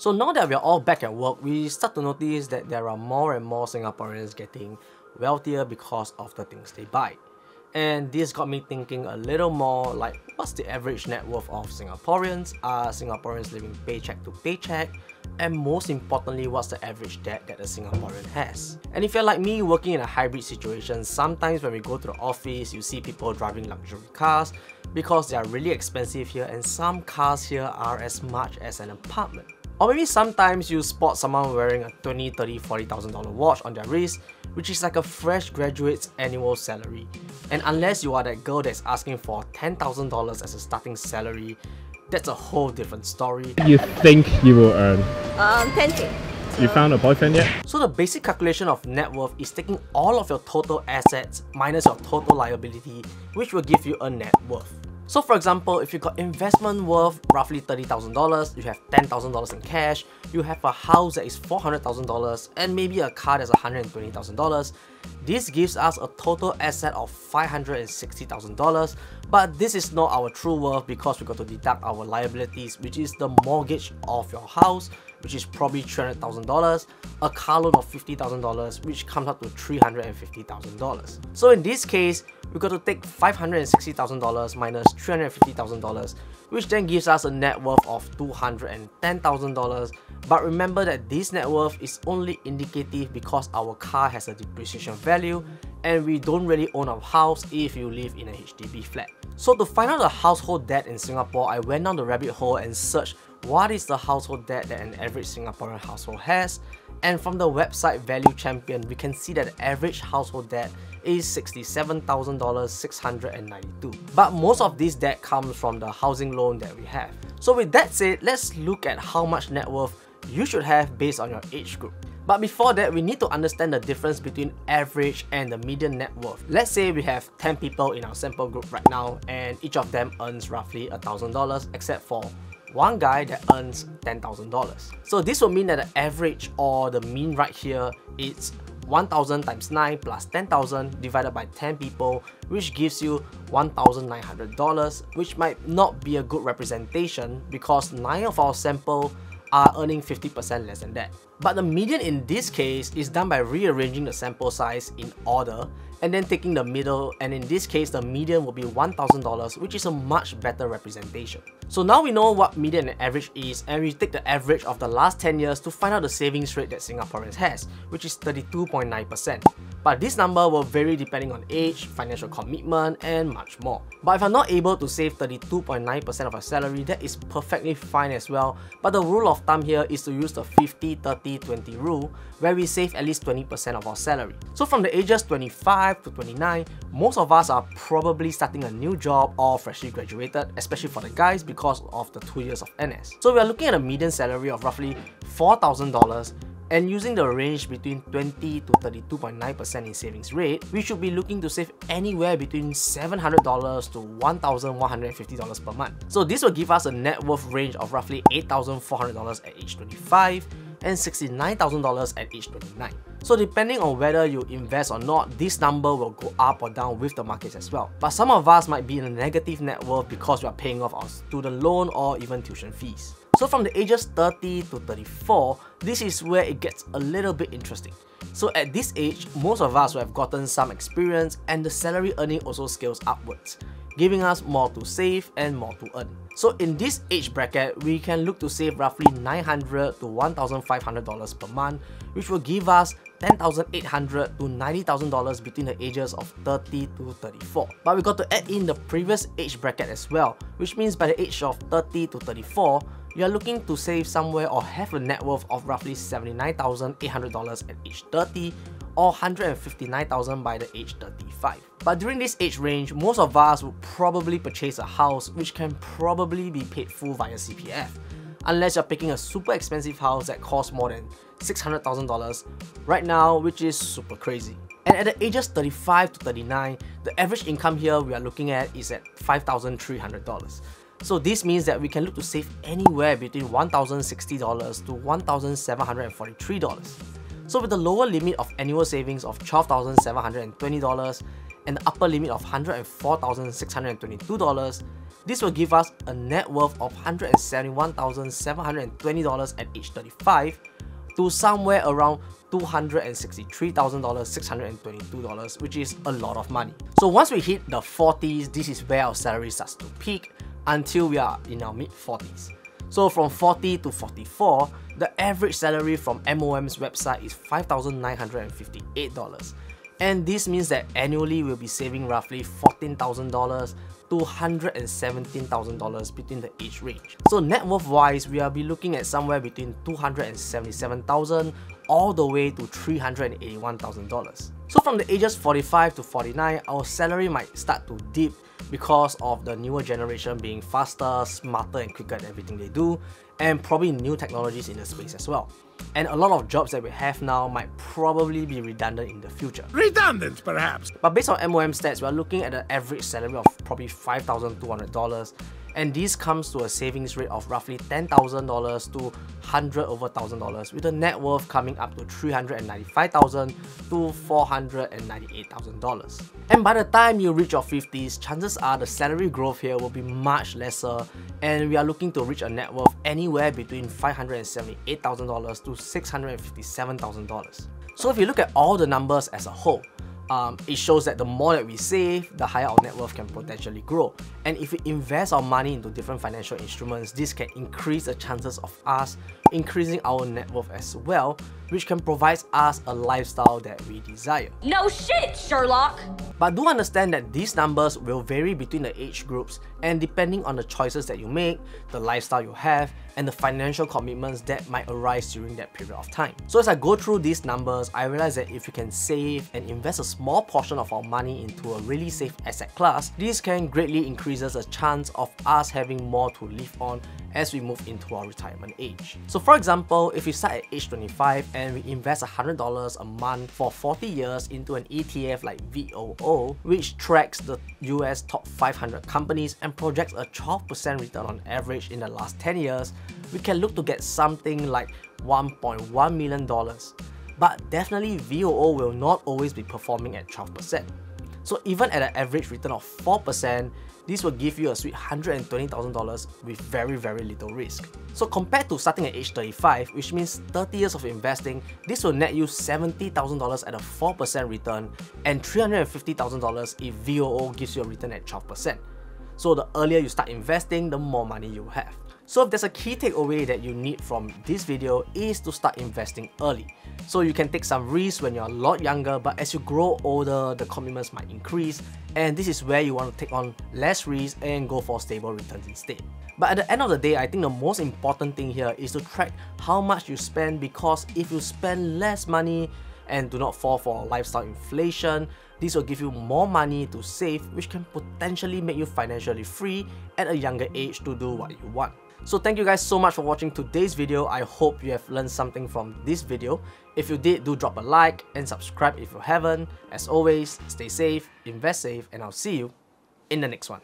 So now that we are all back at work, we start to notice that there are more and more Singaporeans getting wealthier because of the things they buy. And this got me thinking a little more like, what's the average net worth of Singaporeans? Are Singaporeans living paycheck to paycheck? And most importantly, what's the average debt that a Singaporean has? And if you're like me working in a hybrid situation, sometimes when we go to the office, you see people driving luxury cars because they are really expensive here, and some cars here are as much as an apartment. Or maybe sometimes you spot someone wearing a $20,000, $30,000, $40,000 watch on their wrist, which is like a fresh graduate's annual salary. And unless you are that girl that's asking for $10,000 as a starting salary, that's a whole different story. You think you will earn? 10K. You found a boyfriend yet? So the basic calculation of net worth is taking all of your total assets minus your total liability, which will give you a net worth. So for example, if you got investment worth roughly $30,000, you have $10,000 in cash, you have a house that is $400,000, and maybe a car that's $120,000, this gives us a total asset of $560,000, but this is not our true worth because we got to deduct our liabilities, which is the mortgage of your house, which is probably $300,000, a car loan of $50,000, which comes up to $350,000. So in this case, we got to take $560,000 minus $350,000, which then gives us a net worth of $210,000. But remember that this net worth is only indicative because our car has a depreciation value and we don't really own a house if you live in a HDB flat. So to find out the household debt in Singapore, I went down the rabbit hole and searched what is the household debt that an average Singaporean household has. And from the website Value Champion, we can see that the average household debt is $67,692. But most of this debt comes from the housing loan that we have. So with that said, let's look at how much net worth you should have based on your age group. But before that, we need to understand the difference between average and the median net worth. Let's say we have 10 people in our sample group right now, and each of them earns roughly $1,000 except for one guy that earns $10,000. So this will mean that the average or the mean right here is 1,000 times 9 plus 10,000 divided by 10 people, which gives you $1,900, which might not be a good representation because 9 of our sample are earning 50% less than that. But the median in this case is done by rearranging the sample size in order and then taking the middle, and in this case the median will be $1,000, which is a much better representation. So now we know what median and average is, and we take the average of the last 10 years to find out the savings rate that Singaporeans has, which is 32.9%. But this number will vary depending on age, financial commitment, and much more. But if I'm not able to save 32.9% of our salary, that is perfectly fine as well. But the rule of thumb here is to use the 50-30-20 rule, where we save at least 20% of our salary. So from the ages 25 to 29, most of us are probably starting a new job or freshly graduated, especially for the guys because of the 2 years of NS. So we are looking at a median salary of roughly $4,000, and using the range between 20 to 32.9% in savings rate, we should be looking to save anywhere between $700 to $1,150 per month. So this will give us a net worth range of roughly $8,400 at age 25 and $69,000 at age 29. So depending on whether you invest or not, this number will go up or down with the markets as well. But some of us might be in a negative net worth because we are paying off our student loan or even tuition fees. So from the ages 30 to 34, this is where it gets a little bit interesting. So at this age, most of us will have gotten some experience and the salary earning also scales upwards, giving us more to save and more to earn. So in this age bracket, we can look to save roughly $900 to $1,500 per month, which will give us $10,800 to $90,000 between the ages of 30 to 34. But we got to add in the previous age bracket as well, which means by the age of 30 to 34, you are looking to save somewhere or have a net worth of roughly $79,800 at age 30 or $159,000 by the age 35. But during this age range, most of us would probably purchase a house which can probably be paid full via CPF, unless you're picking a super expensive house that costs more than $600,000 right now, which is super crazy. And at the ages 35 to 39, the average income here we are looking at is at $5,300. So this means that we can look to save anywhere between $1,060 to $1,743. So with the lower limit of annual savings of $12,720 and the upper limit of $104,622, This will give us a net worth of $171,720 at age 35 to somewhere around $263,622, which is a lot of money. So once we hit the 40s, this is where our salary starts to peak until we are in our mid-40s. So from 40 to 44, the average salary from MOM's website is $5,958. And this means that annually we'll be saving roughly $14,000 to $117,000 between the age range. So net worth wise, we will be looking at somewhere between $277,000 all the way to $381,000. So from the ages 45 to 49, our salary might start to dip because of the newer generation being faster, smarter and quicker at everything they do, and probably new technologies in the space as well. And a lot of jobs that we have now might probably be redundant in the future. Redundant, perhaps. But based on MOM stats, we are looking at an average salary of probably $5,200, and this comes to a savings rate of roughly $10,000 to $100 over $1,000, with a net worth coming up to $395,000 to $498,000. And by the time you reach your 50s, chances are the salary growth here will be much lesser, and we are looking to reach a net worth anywhere between $578,000 to $657,000. So if you look at all the numbers as a whole, it shows that the more that we save, the higher our net worth can potentially grow. And if we invest our money into different financial instruments, this can increase the chances of us increasing our net worth as well, which can provide us a lifestyle that we desire. No shit, Sherlock! But do understand that these numbers will vary between the age groups, and depending on the choices that you make, the lifestyle you have, and the financial commitments that might arise during that period of time. So as I go through these numbers, I realize that if we can save and invest a small portion of our money into a really safe asset class, this can greatly increase the chance of us having more to live on as we move into our retirement age. So for example, if we start at age 25 and we invest $100 a month for 40 years into an ETF like VOO, which tracks the US top 500 companies and projects a 12% return on average in the last 10 years, we can look to get something like $1.1 million. But definitely VOO will not always be performing at 12%. So even at an average return of 4%, this will give you a sweet $120,000 with very little risk. So compared to starting at age 35, which means 30 years of investing, this will net you $70,000 at a 4% return and $350,000 if VOO gives you a return at 12%. So the earlier you start investing, the more money you have. So if there's a key takeaway that you need from this video is to start investing early. So you can take some risks when you're a lot younger, but as you grow older, the commitments might increase, and this is where you want to take on less risk and go for stable returns instead. But at the end of the day, I think the most important thing here is to track how much you spend, because if you spend less money and do not fall for lifestyle inflation, this will give you more money to save, which can potentially make you financially free at a younger age to do what you want. So thank you guys so much for watching today's video. I hope you have learned something from this video. If you did, do drop a like and subscribe if you haven't. As always, stay safe, invest safe, and I'll see you in the next one.